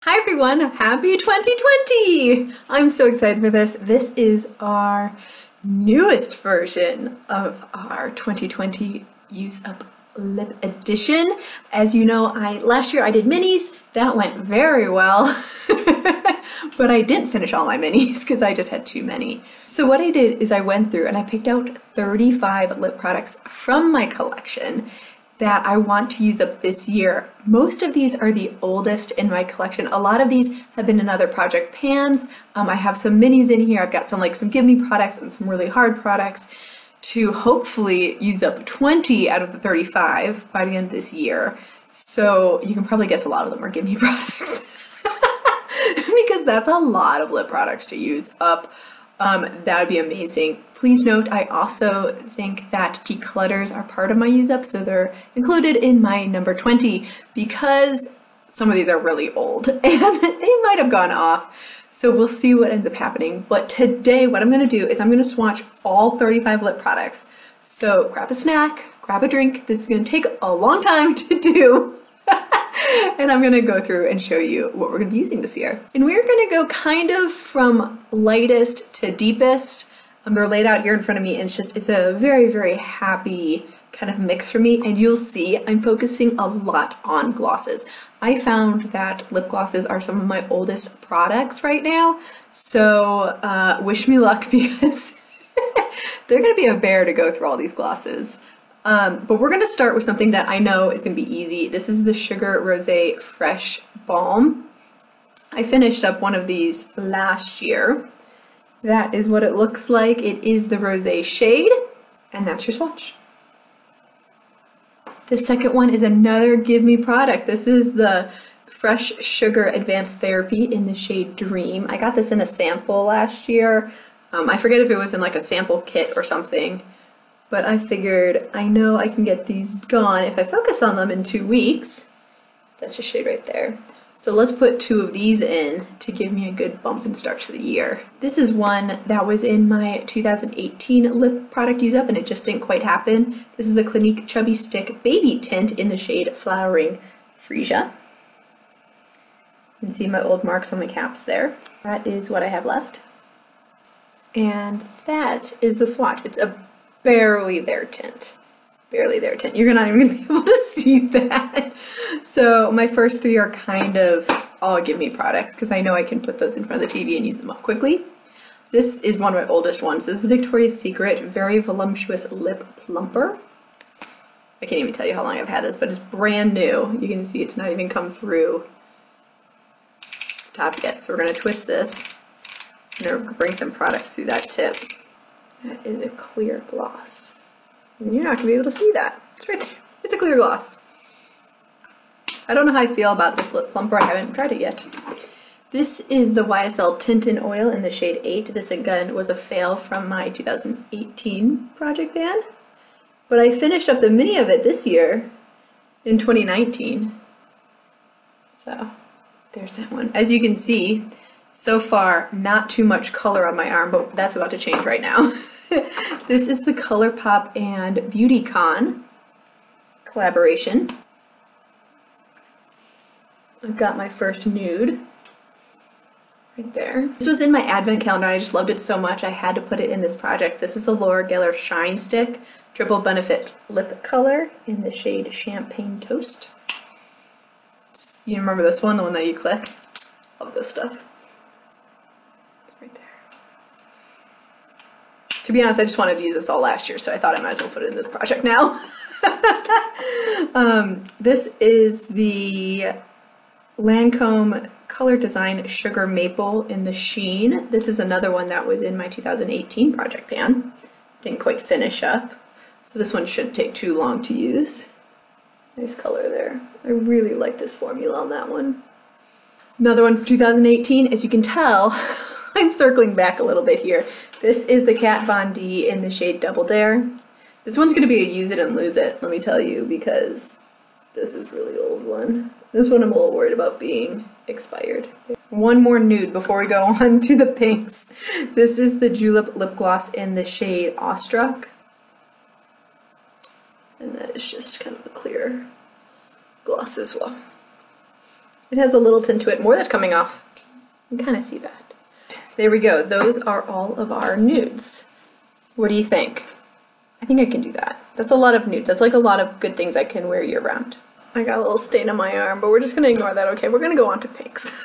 Hi everyone, happy 2020! I'm so excited for this. This is our newest version of our 2020 Use Up Lip Edition. As you know, last year I did minis. That went very well, but I didn't finish all my minis because I just had too many. So what I did is I went through and I picked out 35 lip products from my collection that I want to use up this year. Most of these are the oldest in my collection. A lot of these have been in other project pans. I have some minis in here. I've got some Give Me products and some really hard products to hopefully use up 20 out of the 35 by the end of this year. So you can probably guess a lot of them are Give Me products because that's a lot of lip products to use up. That would be amazing. Please note, I also think that declutters are part of my use up, so they're included in my number 20 because some of these are really old and they might have gone off. So we'll see what ends up happening. But today, what I'm going to do is I'm going to swatch all 35 lip products. So grab a snack, grab a drink. This is going to take a long time to do. And I'm going to go through and show you what we're going to be using this year. And we're going to go kind of from lightest to deepest. They're laid out here in front of me, and it's a very, very happy kind of mix for me. And you'll see I'm focusing a lot on glosses. I found that lip glosses are some of my oldest products right now. So wish me luck because they're going to be a bear to go through all these glosses. But we're going to start with something that I know is going to be easy. This is the Sugar Rosé Fresh Balm. I finished up one of these last year. That is what it looks like. It is the rosé shade, and that's your swatch. The second one is another Give Me product. This is the Fresh Sugar Advanced Therapy in the shade Dream. I got this in a sample last year. I forget if it was in like a sample kit or something. But I figured I know I can get these gone if I focus on them in 2 weeks. That's your shade right there. So let's put 2 of these in to give me a good bump and start to the year. This is one that was in my 2018 lip product use up and it just didn't quite happen. This is the Clinique Chubby Stick Baby Tint in the shade Flowering Freesia. You can see my old marks on the caps there. That is what I have left. And that is the swatch. It's a barely there tint. Barely there tint. You're not even gonna be able to see that. So my first 3 are kind of all Give Me products because I know I can put those in front of the TV and use them up quickly. This is one of my oldest ones. This is the Victoria's Secret Very Voluptuous Lip Plumper. I can't even tell you how long I've had this, but it's brand new. You can see it's not even come through the top yet. So we're gonna twist this. I'm gonna bring some products through that tip. That is a clear gloss. And you're not going to be able to see that. It's right there. It's a clear gloss. I don't know how I feel about this lip plumper. I haven't tried it yet. This is the YSL Tint in Oil in the shade 8. This again was a fail from my 2018 project pan. But I finished up the mini of it this year in 2019. So there's that one. As you can see, so far, not too much color on my arm, but that's about to change right now. This is the ColourPop and Beautycon collaboration. I've got my first nude right there. This was in my advent calendar. I just loved it so much I had to put it in this project. This is the Laura Geller Shine Stick Triple Benefit Lip Color in the shade Champagne Toast. You remember this one, the one that you click? Love this stuff. Right there. To be honest, I just wanted to use this all last year, so I thought I might as well put it in this project now. This is the Lancome Color Design Sugar Maple in the Sheen. This is another one that was in my 2018 project pan. Didn't quite finish up, so this one shouldn't take too long to use. Nice color there. I really like this formula on that one. Another one from 2018, as you can tell, I'm circling back a little bit here. This is the Kat Von D in the shade Double Dare. This one's going to be a use it and lose it, let me tell you, because this is a really old one. This one I'm a little worried about being expired. One more nude before we go on to the pinks. This is the Julep Lip Gloss in the shade Awestruck. And that is just kind of a clear gloss as well. It has a little tint to it. More that's coming off. You can kind of see that. There we go. Those are all of our nudes. What do you think? I think I can do that. That's a lot of nudes. That's like a lot of good things I can wear year round. I got a little stain on my arm, but we're just gonna ignore that. Okay, we're gonna go on to pinks.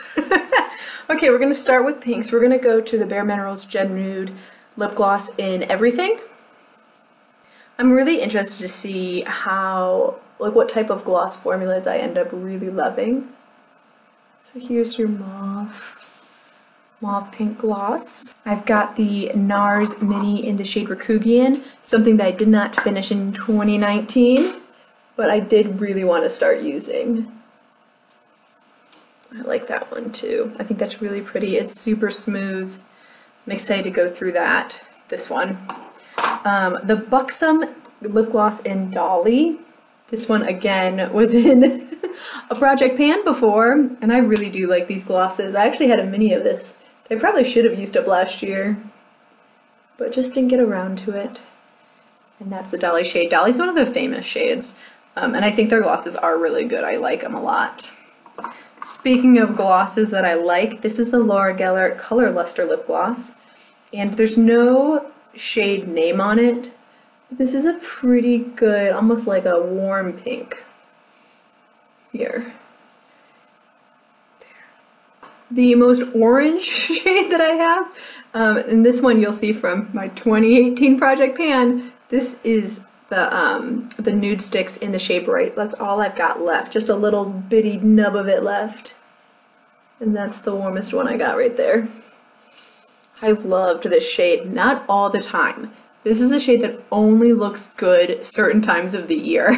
Okay, we're gonna start with pinks. We're gonna go to the Bare Minerals Gen Nude Lip Gloss in Everything. I'm really interested to see how, like, what type of gloss formulas I end up really loving. So here's your mauve pink gloss. I've got the NARS Mini in the shade Rakugian, something that I did not finish in 2019, but I did really want to start using. I like that one too. I think that's really pretty. It's super smooth. I'm excited to go through that. This one. The Buxom lip gloss in Dolly. This one again was in a Project Pan before, and I really do like these glosses. I actually had a mini of this. I probably should have used up last year, but just didn't get around to it. And that's the Dolly shade. Dolly's one of the famous shades, and I think their glosses are really good. I like them a lot. Speaking of glosses that I like, this is the Laura Geller Color Luster Lip Gloss, and there's no shade name on it. This is a pretty good, almost like a warm pink. Here. The most orange shade that I have, and this one you'll see from my 2018 Project Pan. This is the nude sticks in the shade Bright. That's all I've got left, just a little bitty nub of it left, and that's the warmest one I got right there. I loved this shade, not all the time. This is a shade that only looks good certain times of the year,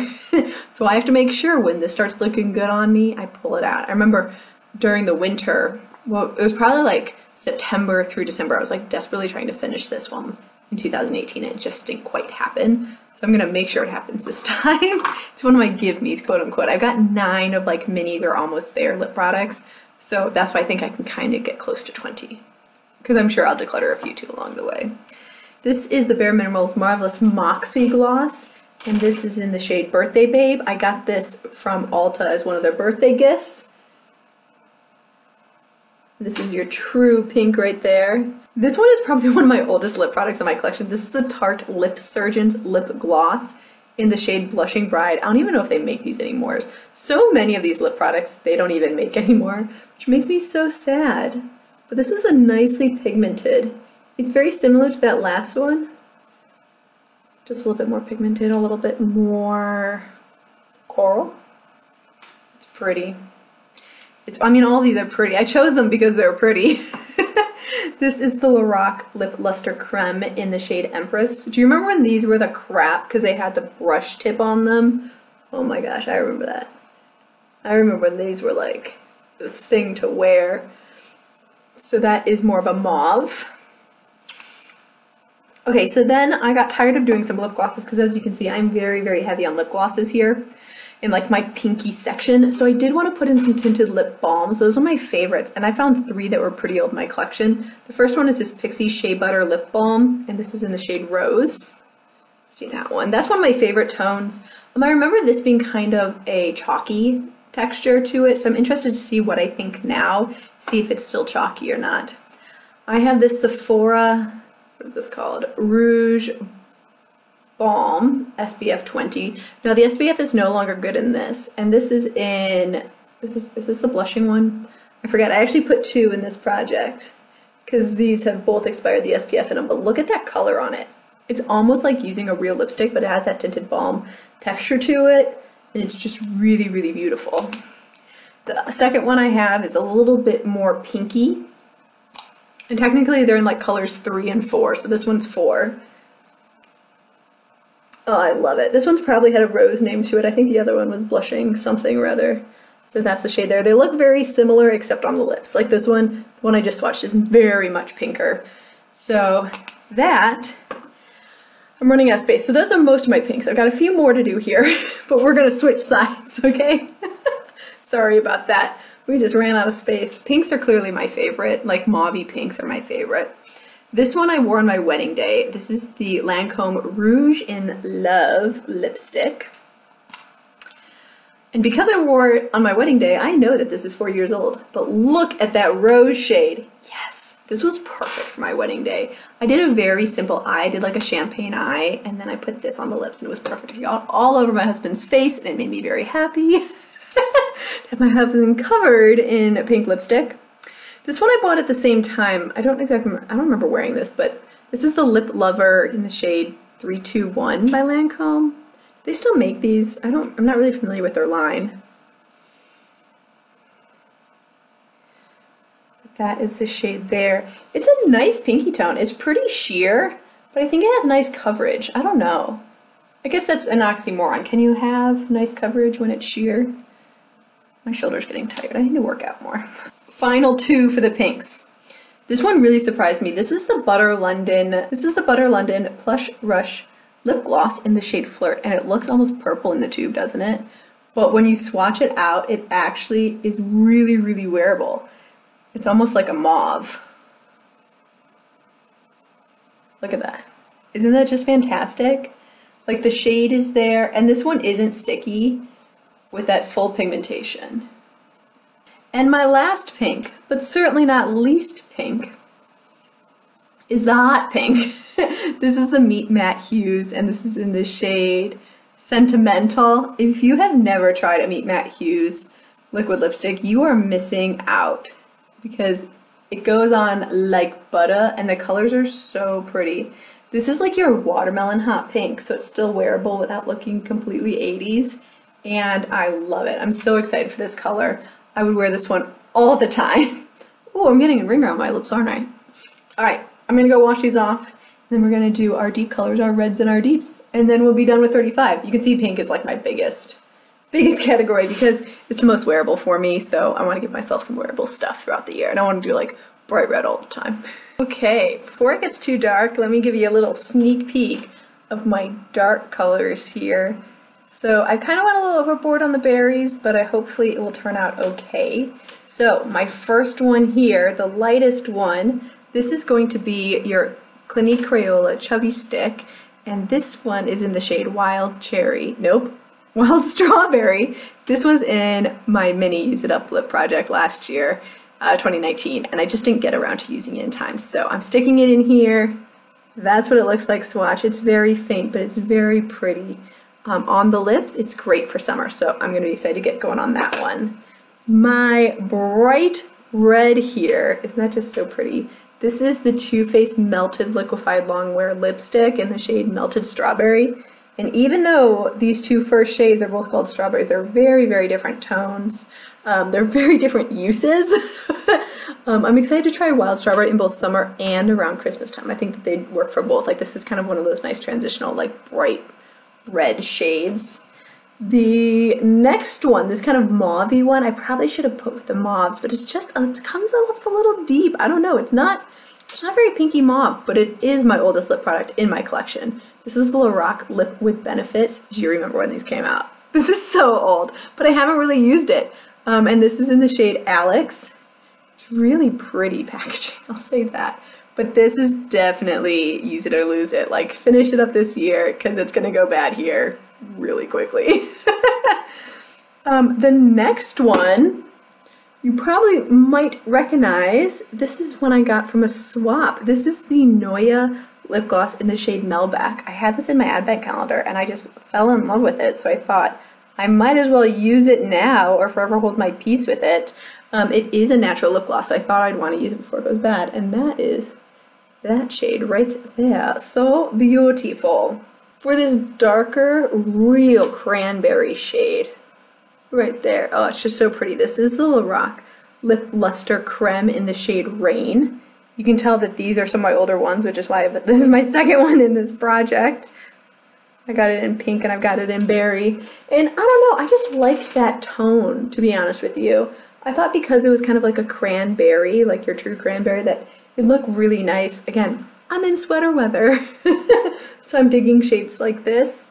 so I have to make sure when this starts looking good on me, I pull it out. I remember during the winter, well, it was probably like September through December, I was like desperately trying to finish this one in 2018. It just didn't quite happen. So I'm gonna make sure it happens this time. It's one of my give me's, quote unquote. I've got 9 of like minis or almost there lip products. So that's why I think I can kind of get close to 20. Because I'm sure I'll declutter a few too along the way. This is the Bare Minerals Marvelous Moxie Gloss. And this is in the shade Birthday Babe. I got this from Ulta as one of their birthday gifts. This is your true pink right there. This one is probably one of my oldest lip products in my collection. This is the Tarte Lip Surgeons Lip Gloss in the shade Blushing Bride. I don't even know if they make these anymore. So many of these lip products they don't even make anymore, which makes me so sad. But this is a nicely pigmented. It's very similar to that last one. Just a little bit more pigmented, a little bit more coral. It's pretty. I mean, all these are pretty. I chose them because they're pretty. This is the Lorac Lip Luster Creme in the shade Empress. Do you remember when these were the crap because they had the brush tip on them? Oh my gosh, I remember that. I remember when these were like the thing to wear. So that is more of a mauve. Okay, so then I got tired of doing some lip glosses because as you can see, I'm very, very heavy on lip glosses here in like my pinky section. So I did want to put in some tinted lip balms. Those are my favorites, and I found 3 that were pretty old in my collection. The first one is this Pixi Shea Butter Lip Balm, and this is in the shade Rose. See that one? That's one of my favorite tones. I remember this being kind of a chalky texture to it, so I'm interested to see what I think now, see if it's still chalky or not. I have this Sephora, what is this called? Rouge Balm SPF 20. Now the SPF is no longer good in this, and this is in, is this the blushing one? I forget. I actually put 2 in this project because these have both expired the SPF in them, but look at that color on it. It's almost like using a real lipstick, but it has that tinted balm texture to it, and it's just really, really beautiful. The second one I have is a little bit more pinky, and technically they're in like colors 3 and 4, so this one's 4. Oh, I love it. This one's probably had a rose name to it. I think the other one was blushing something or other. So that's the shade there. They look very similar except on the lips. Like this one, the one I just swatched, is very much pinker. So that, I'm running out of space. So those are most of my pinks. I've got a few more to do here, but we're going to switch sides, okay? Sorry about that. We just ran out of space. Pinks are clearly my favorite. Like mauve-y pinks are my favorite. This one I wore on my wedding day. This is the Lancome Rouge in Love lipstick. And because I wore it on my wedding day, I know that this is 4 years old. But look at that rose shade. Yes, this was perfect for my wedding day. I did a very simple eye. I did like a champagne eye, and then I put this on the lips, and it was perfect. It got all over my husband's face, and it made me very happy. Have my husband covered in pink lipstick. This one I bought at the same time. I don't remember wearing this, but this is the Lip Lover in the shade 321 by Lancome. They still make these. I'm not really familiar with their line. But that is the shade there. It's a nice pinky tone. It's pretty sheer, but I think it has nice coverage. I don't know. I guess that's an oxymoron. Can you have nice coverage when it's sheer? My shoulder's getting tired. I need to work out more. Final two for the pinks. This one really surprised me. This is the Butter London Plush Rush lip gloss in the shade Flirt, and it looks almost purple in the tube, doesn't it? But when you swatch it out, it actually is really, really wearable. It's almost like a mauve. Look at that. Isn't that just fantastic? Like the shade is there, and this one isn't sticky with that full pigmentation. And my last pink, but certainly not least pink, is the hot pink. This is the Meet Matte Hues, and this is in the shade Sentimental. If you have never tried a Meet Matte Hues liquid lipstick, you are missing out because it goes on like butter, and the colors are so pretty. This is like your watermelon hot pink, so it's still wearable without looking completely 80s, and I love it. I'm so excited for this color. I would wear this one all the time. Oh, I'm getting a ring around my lips, aren't I? All right, I'm gonna go wash these off, and then we're gonna do our deep colors, our reds and our deeps, and then we'll be done with 35. You can see pink is like my biggest category because it's the most wearable for me, so I wanna give myself some wearable stuff throughout the year, and I wanna do like bright red all the time. Okay, before it gets too dark, let me give you a little sneak peek of my dark colors here. So I kind of went a little overboard on the berries, but hopefully it will turn out okay. So my first one here, the lightest one, this is going to be your Clinique Crayola Chubby Stick, and this one is in the shade Wild Cherry. Nope, Wild Strawberry. This was in my mini Use It Up lip project last year, 2019, and I just didn't get around to using it in time. So I'm sticking it in here. That's what it looks like swatch. It's very faint, but it's very pretty. On the lips, it's great for summer, so I'm going to be excited to get going on that one. My bright red here, isn't that just so pretty? This is the Too Faced Melted Liquefied Longwear Lipstick in the shade Melted Strawberry. And even though these two first shades are both called strawberries, they're very, very different tones. They're very different uses. I'm excited to try Wild Strawberry in both summer and around Christmas time. I think that they'd work for both. Like this is kind of one of those nice transitional, like bright red shades. The next one, this kind of mauve-y one, I probably should have put with the mauves, but it's just, it comes off a little deep. I don't know, it's not very pinky mauve, but it is my oldest lip product in my collection. This is the Lorac Lip with Benefits. Do you remember when these came out? This is so old, but I haven't really used it. And this is in the shade Alex. It's really pretty packaging, I'll say that. But this is definitely use it or lose it. Like, finish it up this year because it's going to go bad here really quickly. The next one, you probably might recognize. This is one I got from a swap. This is the Noya lip gloss in the shade Melback. I had this in my advent calendar and I just fell in love with it. So I thought I might as well use it now or forever hold my peace with it. It is a natural lip gloss, so I thought I'd want to use it before it goes bad. And that is that shade right there. So beautiful. For this darker, real cranberry shade right there. Oh, it's just so pretty. This is the Lorac Lip Luster Creme in the shade Rain. You can tell that these are some of my older ones, which is why this is my second one in this project. I got it in pink and I've got it in berry. And I don't know, I just liked that tone, to be honest with you. I thought because it was kind of like a cranberry, like your true cranberry, that it looked really nice. Again, I'm in sweater weather, so I'm digging shapes like this.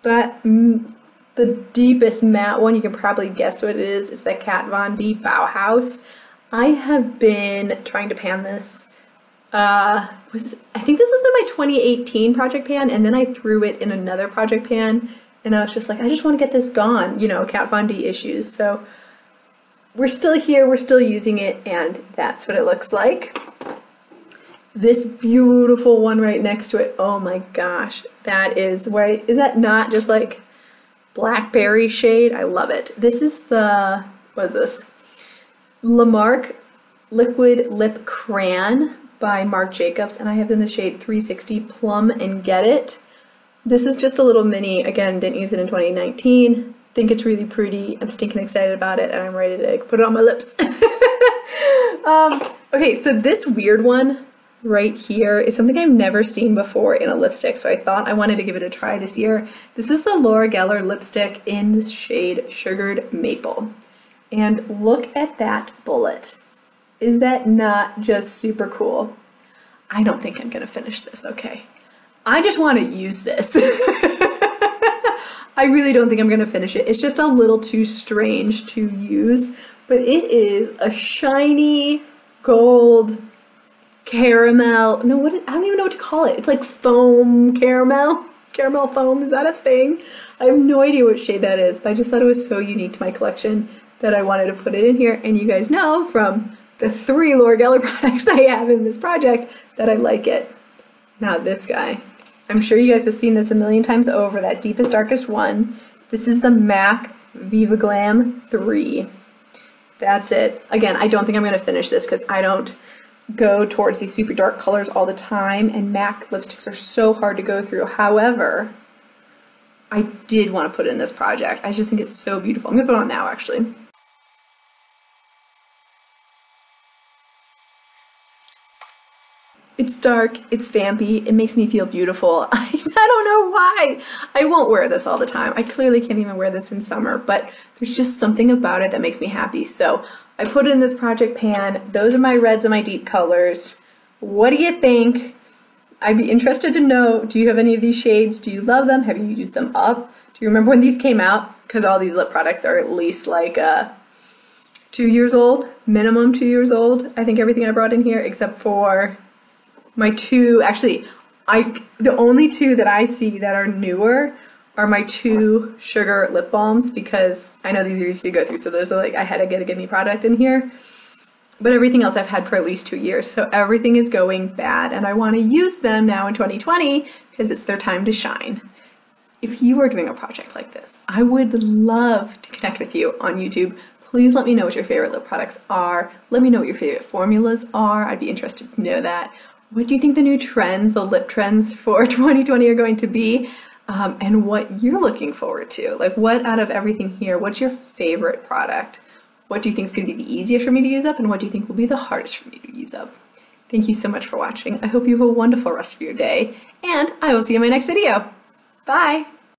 But the deepest matte one, you can probably guess what it is the Kat Von D Bauhaus. I have been trying to pan this. I think this was in my 2018 project pan, and then I threw it in another project pan And I was just like, I just want to get this gone, you know, Kat Von D issues. So we're still here, we're still using it, and that's what it looks like. This beautiful one right next to it, oh my gosh, that is, right, is that not just like blackberry shade? I love it. This is the, what is this? Lamarck Liquid Lip Crayon by Marc Jacobs, and I have in the shade 360 Plum and Get It. This is just a little mini, again, didn't use it in 2019. Think it's really pretty. I'm stinking excited about it, and I'm ready to put it on my lips. Okay, so this weird one right here is something I've never seen before in a lipstick, so I thought I wanted to give it a try this year. This is the Laura Geller lipstick in the shade Sugared Maple. And look at that bullet. Is that not just super cool? I don't think I'm gonna finish this, okay? I just want to use this. I really don't think I'm gonna finish it. It's just a little too strange to use, but it is a shiny gold caramel. No, I don't even know what to call it. It's like foam caramel. Caramel foam, is that a thing? I have no idea what shade that is, but I just thought it was so unique to my collection that I wanted to put it in here. And you guys know from the 3 Laura Geller products I have in this project that I like it. Now this guy. I'm sure you guys have seen this a million times over, that deepest, darkest one. This is the MAC Viva Glam 3. That's it. Again, I don't think I'm going to finish this because I don't go towards these super dark colors all the time, and MAC lipsticks are so hard to go through. However, I did want to put it in this project. I just think it's so beautiful. I'm going to put it on now, actually. It's dark, it's vampy, it makes me feel beautiful. I don't know why. I won't wear this all the time. I clearly can't even wear this in summer, but there's just something about it that makes me happy. So I put it in this project pan. Those are my reds and my deep colors. What do you think? I'd be interested to know, do you have any of these shades? Do you love them? Have you used them up? Do you remember when these came out? Because all these lip products are at least like 2 years old, minimum 2 years old. I think everything I brought in here except for my 2, actually, the only 2 that I see that are newer are my 2 sugar lip balms, because I know these are easy to go through, so those are like, I had to get a gimme product in here. But everything else I've had for at least 2 years, so everything is going bad, and I want to use them now in 2020 because it's their time to shine. If you are doing a project like this, I would love to connect with you on YouTube. Please let me know what your favorite lip products are. Let me know what your favorite formulas are. I'd be interested to know that. What do you think the new trends, the lip trends for 2020 are going to be? And what you're looking forward to? Like, what out of everything here, what's your favorite product? What do you think is going to be the easiest for me to use up? And what do you think will be the hardest for me to use up? Thank you so much for watching. I hope you have a wonderful rest of your day. And I will see you in my next video. Bye!